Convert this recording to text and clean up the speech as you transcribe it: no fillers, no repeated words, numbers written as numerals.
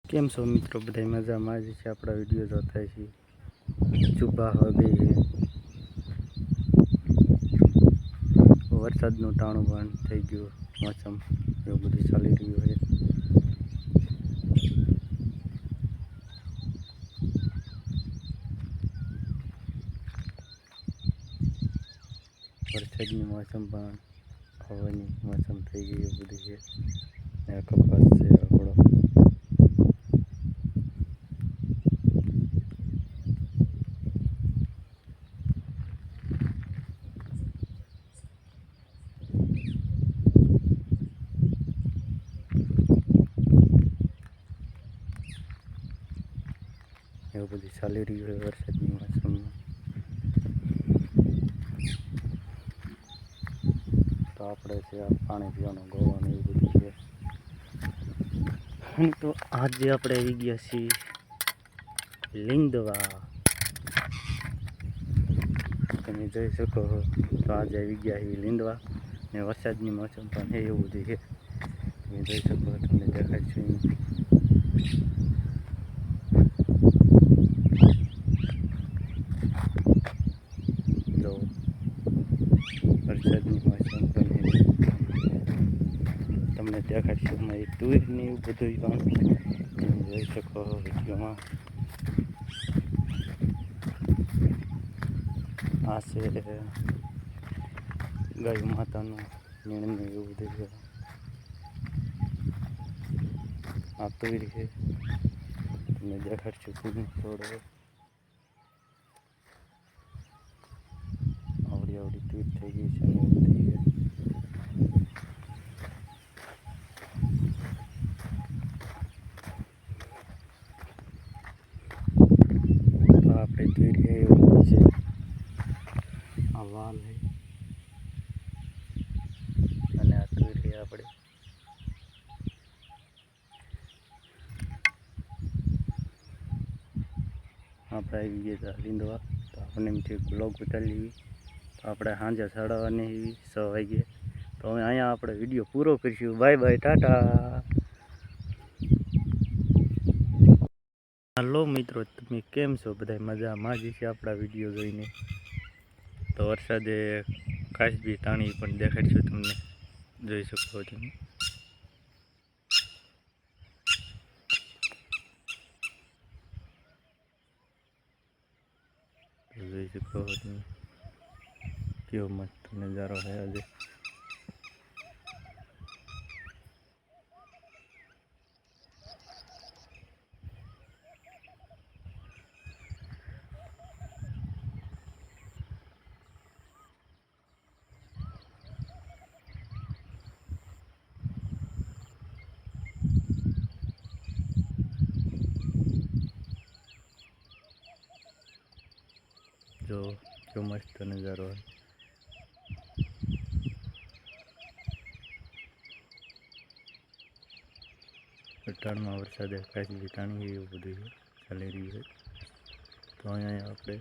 કેમ છો મિત્રો? બધા મજામાં જ છે. આપણા વિડીયો જોતા છીએ. સુબહ હો ગઈ છે. વરસાદનું ટાણું પણ થઈ ગયું. મોસમ એવું બધું ચાલી રહ્યું છે. વરસાદની મોસમ પણ હવાની મોસમ થઈ ગઈ એવું બધું છે. ને કપાસ છે આપણો. એવું બધું ચાલી રહ્યું છે વરસાદની મોસમમાં. તો આપણે છે આ પાણી પીવાનું ગોવાનું એવું બધું છે. તો આજે આપણે આવી ગયા છીએ લીંદવા. તમે જોઈ શકો છો. તો આજે આવી ગયા છીએ લીંદવા ને વરસાદની મોસમ પણ છે એવું બધું છે. તમે જોઈ શકો તમને દેખાય છે. જો વરસાદની મોસમ પણ તમને દેખાડશે અમારી ટૂરની એવું બધું પણ તમે જોઈ શકો વિડીયોમાં. આ છે ગાય માતાનું નિર્ણય એવું બધું છે. આ તુર છે તમને દેખાડશું તુરનો છોડ આવડી તુર થઈ ગઈ છે. તો આપણે તુર છે એવું છે. આ વાલ છે અને આ તુર છે આપણે. આપણે આવી ગયા હતા લીંદવા. તો આપણે એમથી બ્લોગ ઉતારી લેવી. તો આપણે સાંજે ચડવાની એવી 6 વાગે. તો હવે અહીંયા આપણે વિડીયો પૂરો કરીશું. Bye bye, Tata. હાલો મિત્રો, તમે કેમ છો? બધા મજામાં જ છે આપણા વિડીયો જોઈને. તો વરસાદે કાચબી તાણી પણ દેખાડશું તમને. જોઈ શકો તમે. જોઈ શકો તમે કેવો મસ્ત નજારો છે આજે. જો કેવો મસ્ત નજારો છે. અટાણમાં વરસાદે કાચબી તાણી એવું બધું ચાલી રહ્યું છે. તો અહીંયા આપણે